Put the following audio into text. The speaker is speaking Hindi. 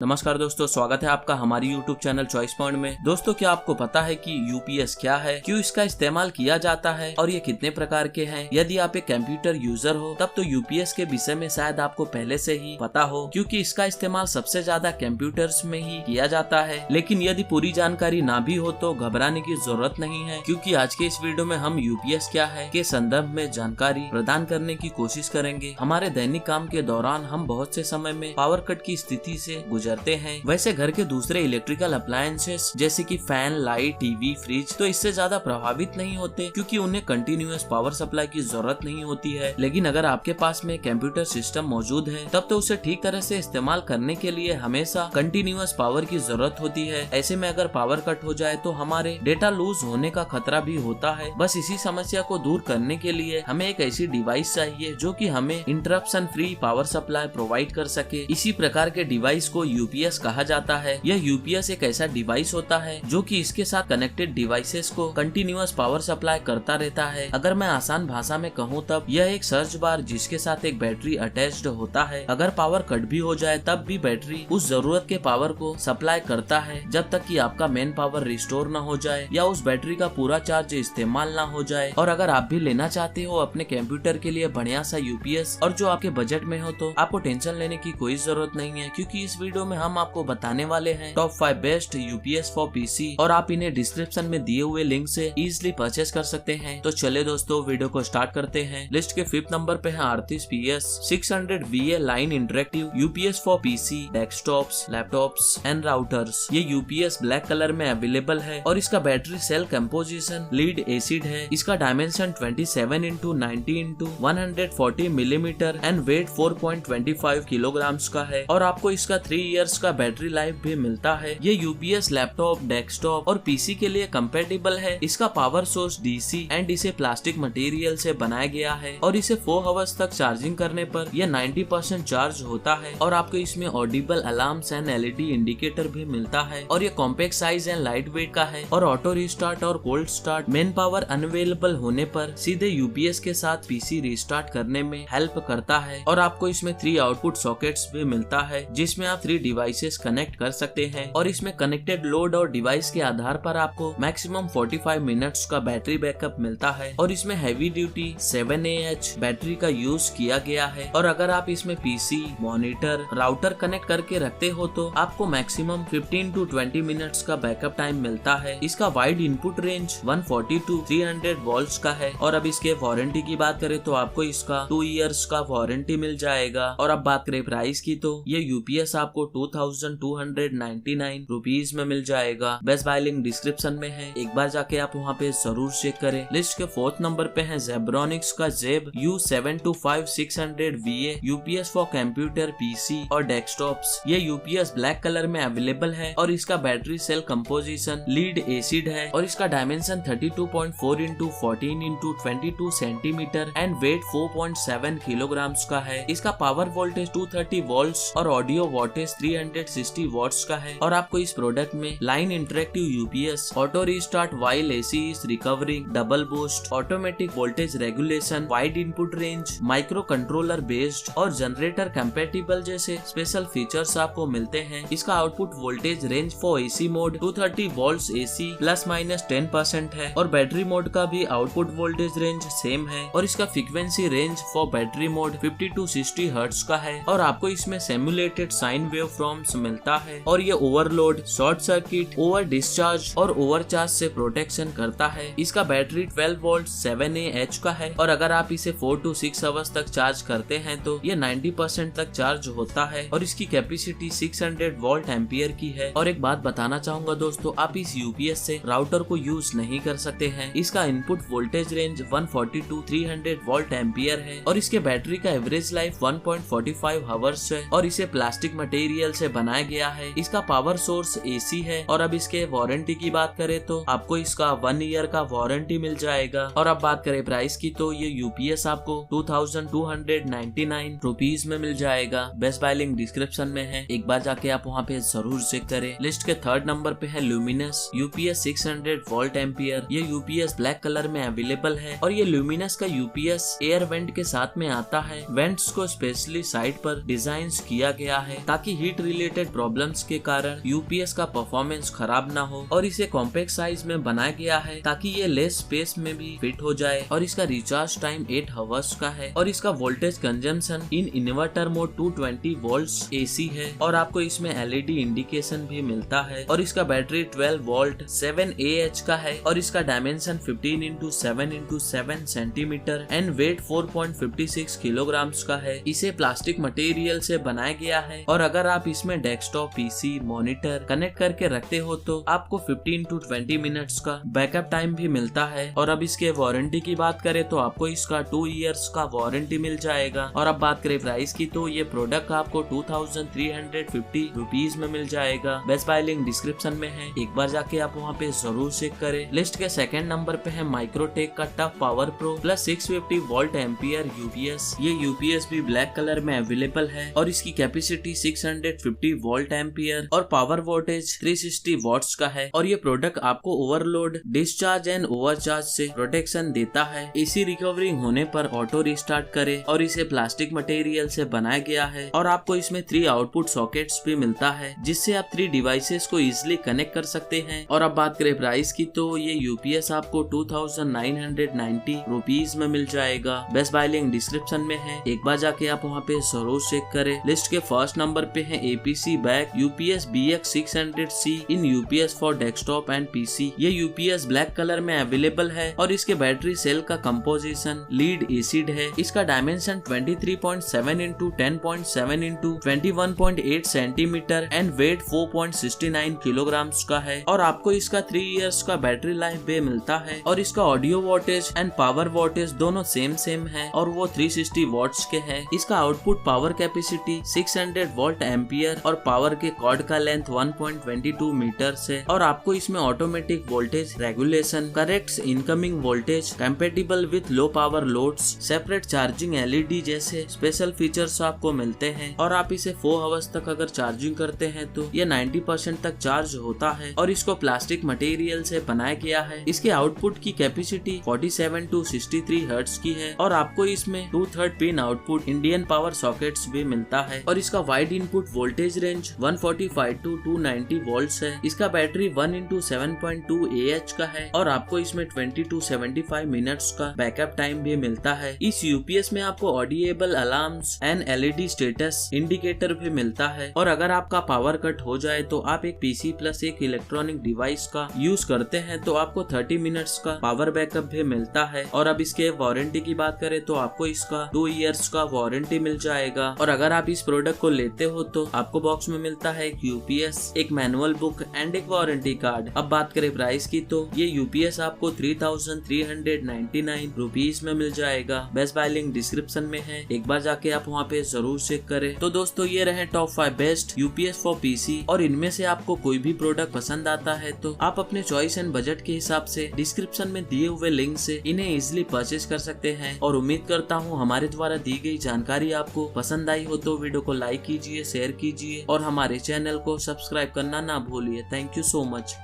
नमस्कार दोस्तों, स्वागत है आपका हमारी YouTube चैनल चॉइस पॉइंट में। दोस्तों, क्या आपको पता है कि यूपीएस क्या है, क्यों इसका इस्तेमाल किया जाता है और ये कितने प्रकार के हैं? यदि आप एक कंप्यूटर यूजर हो तब तो यूपीएस के विषय में शायद आपको पहले से ही पता हो, क्योंकि इसका इस्तेमाल सबसे ज्यादा कंप्यूटर्स में ही किया जाता है। लेकिन यदि पूरी जानकारी ना भी हो तो घबराने की जरूरत नहीं है, क्योंकि आज के इस वीडियो में हम यूपीएस क्या है के संदर्भ में जानकारी प्रदान करने की कोशिश करेंगे। हमारे दैनिक काम के दौरान हम बहुत से समय में पावर कट की स्थिति से गुजरते हैं। वैसे घर के दूसरे इलेक्ट्रिकल अप्लायंसेस जैसे कि फैन, लाइट, टीवी, फ्रिज तो इससे ज्यादा प्रभावित नहीं होते, क्योंकि उन्हें कंटिन्यूअस पावर सप्लाई की जरूरत नहीं होती है। लेकिन अगर आपके पास में कंप्यूटर सिस्टम मौजूद है तब तो उसे ठीक तरह से इस्तेमाल करने के लिए हमेशा कंटिन्यूअस पावर की जरूरत होती है। ऐसे में अगर पावर कट हो जाए तो हमारे डेटा लूज होने का खतरा भी होता है। बस इसी समस्या को दूर करने के लिए हमें एक ऐसी डिवाइस चाहिए जो कि हमें interruption free power supply provide कर सके। इसी प्रकार के डिवाइस को यूपीएस कहा जाता है। यह यूपीएस एक ऐसा डिवाइस होता है जो कि इसके साथ कनेक्टेड डिवाइसेस को कंटिन्यूअस पावर सप्लाई करता रहता है। अगर मैं आसान भाषा में कहूँ तब यह एक सर्च बार जिसके साथ एक बैटरी अटैच्ड होता है। अगर पावर कट भी हो जाए तब भी बैटरी उस जरूरत के पावर को सप्लाई करता है जब तक कि आपका मेन पावर रिस्टोर न हो जाए या उस बैटरी का पूरा चार्ज इस्तेमाल न हो जाए। और अगर आप भी लेना चाहते हो अपने कंप्यूटर के लिए बढ़िया सा यूपीएस और जो आपके बजट में हो तो आपको टेंशन लेने की कोई जरूरत नहीं है, क्योंकि इस वीडियो में हम आपको बताने वाले हैं top 5 best UPS for PC और आप इन्हें डिस्क्रिप्शन में दिए हुए लिंक से इजीली परचेस कर सकते हैं। तो चले दोस्तों, वीडियो को स्टार्ट करते हैं। लिस्ट के 5th नंबर पे है Artis PS 600 VA line interactive UPS for PC, desktops, laptops and routers. ये यूपीएस ब्लैक कलर में अवेलेबल है और इसका battery cell composition lead acid है। इसका dimension 27x90x140 millimetre and weight 4.25 kilograms का है और आपको इसका 3 इयर्स का बैटरी लाइफ भी मिलता है। ये यूपीएस लैपटॉप, डेस्कटॉप और पीसी के लिए कंपैटिबल है। इसका पावर सोर्स डीसी एंड इसे प्लास्टिक मटेरियल से बनाया गया है और इसे 4 आवर्स तक चार्जिंग करने पर यह 90% चार्ज होता है और आपको इसमें Audible alarms and LED indicator भी मिलता है। और ये compact size and light weight का है और ऑटो रिस्टार्ट और cold start main power unavailable होने पर सीधे यूपीएस के साथ पीसी रिस्टार्ट करने में हेल्प करता है। और आपको इसमें 3 आउटपुट सॉकेट्स भी मिलता है जिसमें आप 3 डिवाइसेस कनेक्ट कर सकते हैं और इसमें कनेक्टेड लोड और डिवाइस के आधार पर आपको मैक्सिमम 45 मिनट्स का बैटरी बैकअप मिलता है। और इसमें हैवी ड्यूटी 7AH बैटरी का यूज किया गया है। और अगर आप इसमें पीसी, मॉनिटर, राउटर कनेक्ट करके रखते हो तो आपको मैक्सिमम 15 to 20 मिनट्स का बैकअप टाइम मिलता है। इसका wide input range 140 to 300 volts का है। और अब इसके वारंटी की बात करें तो आपको इसका 2 इयर्स का वारंटी मिल जाएगा। और अब बात करें प्राइस की तो ये यूपीएस आपको 2299 रुपीज में मिल जाएगा। बेस्ट बाय लिंक डिस्क्रिप्शन में है, एक बार जाके आप वहाँ पे जरूर चेक करें। लिस्ट के 4th नंबर पे है जेब्रॉनिक्स का Zeb U72600 VA UPS for computer, PC और डेस्कटॉप्स। ये यूपीएस ब्लैक कलर में अवेलेबल है और इसका battery cell composition lead acid है और इसका dimension 32.4x14x22 centimetre and weight 4.7 kilograms का है। इसका पावर वोल्टेज 230 वोल्ट्स और ऑडियो वोल्टेज 360 वॉट्स का है। और आपको इस प्रोडक्ट में line interactive UPS, auto restart while AC is recovering, double boost, automatic voltage regulation, wide input range, micro controller based और जनरेटर कंपैटिबल जैसे स्पेशल फीचर्स आपको मिलते हैं। इसका output voltage range for AC mode 230 volts AC ±10% है और बैटरी मोड का भी आउटपुट वोल्टेज रेंज सेम है। और इसका frequency range for battery mode 50 to 60 hertz का है और आपको इसमें सिमुलेटेड साइन वेव फॉर्म्स मिलता है। और ये overload, short circuit, over discharge और ओवरचार्ज से प्रोटेक्शन करता है। इसका बैटरी 12 वोल्ट 7AH का है और अगर आप इसे 4 to 6 आवर्स तक चार्ज करते हैं तो ये 90% तक चार्ज होता है और इसकी कैपेसिटी 600 वोल्ट एम्पियर की है। और एक बात बताना चाहूंगा दोस्तों, आप इस यूपीएस से राउटर को यूज नहीं कर सकते हैं। इसका input voltage range 140 to 300 volt ampere है और इसके बैटरी का एवरेज लाइफ 1.45 आवर्स है और इसे प्लास्टिक मटेरियल से बनाया गया है। इसका पावर सोर्स एसी है। और अब इसके वारंटी की बात करें तो आपको इसका 1 ईयर का वारंटी मिल जाएगा। और अब बात करें प्राइस की तो ये यूपीएस आपको 2299 रुपीज में मिल जाएगा। बेस्ट बाय लिंक डिस्क्रिप्शन में है, एक बार जाके आप वहाँ पे जरूर चेक करें। लिस्ट के 3rd नंबर पे है ल्यूमिनस यूपीएस 600 वोल्ट एम्पियर। ये यूपीएस ब्लैक कलर में अवेलेबल है और ये ल्यूमिनस का यूपीएस एयर वेंट के साथ में आता है। वेंट्स को स्पेशली साइड पर डिजाइन किया गया है ताकि हीट रिलेटेड प्रॉब्लम्स के कारण यूपीएस का परफॉर्मेंस खराब ना हो और इसे कॉम्पैक्ट साइज में बनाया गया है ताकि ये लेस स्पेस में भी फिट हो जाए। और इसका रिचार्ज टाइम 8 आवर्स का है और इसका voltage consumption in inverter mode 220 volts AC है और आपको इसमें एलईडी इंडिकेशन भी मिलता है। और इसका बैटरी 12 वोल्ट 7Ah का है और इसका dimension 15x7x7 centimetre and weight 4.56 kilograms का है। इसे प्लास्टिक मटेरियल से बनाया गया है और अगर आप इसमें डेस्कटॉप पीसी मॉनिटर कनेक्ट करके रखते हो तो आपको 15 to 20 मिनट्स का बैकअप टाइम भी मिलता है। और अब इसके वारंटी की बात करें तो आपको इसका 2 इयर्स का वारंटी मिल जाएगा। और अब बात करें प्राइस की तो ये प्रोडक्ट आपको 2350 रुपीज में मिल जाएगा। बेस्ट बाय लिंक डिस्क्रिप्शन में है, एक बार जाके आप वहाँ पे जरूर चेक करें। लिस्ट के सेकंड नंबर पे है माइक्रोटेक का tough power pro plus 650 volt ampere UPS. ये यूपीएस भी ब्लैक कलर में अवेलेबल है और इसकी कैपेसिटी 650 वोल्ट एम्पियर और पावर वोल्टेज 360 वॉट्स का है। और ये प्रोडक्ट आपको ओवरलोड, डिस्चार्ज एंड ओवरचार्ज से प्रोटेक्शन देता है। एसी रिकवरी होने पर ऑटो रिस्टार्ट करे और इसे प्लास्टिक मटेरियल से बनाया गया है। और आपको इसमें 3 आउटपुट सॉकेट्स भी मिलता है जिससे आप 3 डिवाइसेस को इजिली कनेक्ट कर सकते हैं। और अब बात करें प्राइस की तो ये यूपीएस आपको 2990 रुपीज में मिल जाएगा। बेस्ट बाय लिंक डिस्क्रिप्शन में है, एक बार जाके आप वहाँ पे जरूर चेक करें। लिस्ट के फर्स्ट नंबर पे है APC back UPS BX 600C in UPS for desktop and PC. ये यूपीएस ब्लैक कलर में अवेलेबल है और इसके बैटरी सेल का कंपोजिशन लीड एसिड है। इसका dimension 23.7 x 10.7 x 21.8 centimetre and weight 4.69 kilograms का है। और आपको इसका 3 इयर्स का बैटरी लाइफ भी मिलता है। और इसका audio voltage and power voltage दोनों सेम है और वो 360 वॉट्स के है। इसका output power capacity 600 volt ampere और पावर के कॉर्ड का लेंथ 1.22 मीटर है। और आपको इसमें automatic voltage regulation, correct incoming voltage, compatible with low power loads, separate charging LED जैसे स्पेशल फीचर्स आपको मिलते हैं। और आप इसे 4 आवर्स तक अगर चार्जिंग करते हैं तो ये 90% तक चार्ज होता है। और इसको प्लास्टिक मटेरियल से बनाया गया है। इसके आउटपुट की कैपेसिटी 47 to 63 हर्ट्ज की है और आपको इसमें 2/3 pin output Indian power sockets भी मिलता है। और इसका wide input voltage range 145 to 290 volts है। इसका बैटरी 1 x 7.2 Ah का है और आपको इसमें 20 to 75 मिनट्स का बैकअप टाइम भी मिलता है। इस यूपीएस में आपको audible alarms and LED status indicator भी मिलता है। और अगर आपका पावर कट हो जाए तो आप एक पीसी प्लस एक इलेक्ट्रॉनिक डिवाइस का यूज करते हैं तो आपको 30 मिनट्स का पावर बैकअप भी मिलता है। और अब इसके वारंटी की बात करें तो आपको इसका 2 इयर्स का वारंटी मिल जाएगा। और अगर आप इस प्रोडक्ट को लेते हो तो आपको बॉक्स में मिलता है एक यूपीएस, एक मैनुअल बुक एंड एक वारंटी कार्ड। अब बात करें प्राइस की तो ये यूपीएस आपको 3399 रुपीज में मिल जाएगा। बेस्ट बाय लिंक डिस्क्रिप्शन में है, एक बार जाके आप वहाँ पे जरूर चेक करें। तो दोस्तों ये रहे top 5 best UPS for PC. और इनमें से आपको कोई भी प्रोडक्ट पसंद आता है तो आप अपने चॉइस एंड बजट के हिसाब से डिस्क्रिप्शन में दिए हुए लिंक से इन्हें इजिली परचेज कर सकते हैं। और उम्मीद करता हूँ हमारे द्वारा दी गई जानकारी आपको पसंद आई हो तो वीडियो को लाइक कीजिए, शेयर कीजिए और हमारे चैनल को सब्सक्राइब करना ना भूलिए। Thank you so much.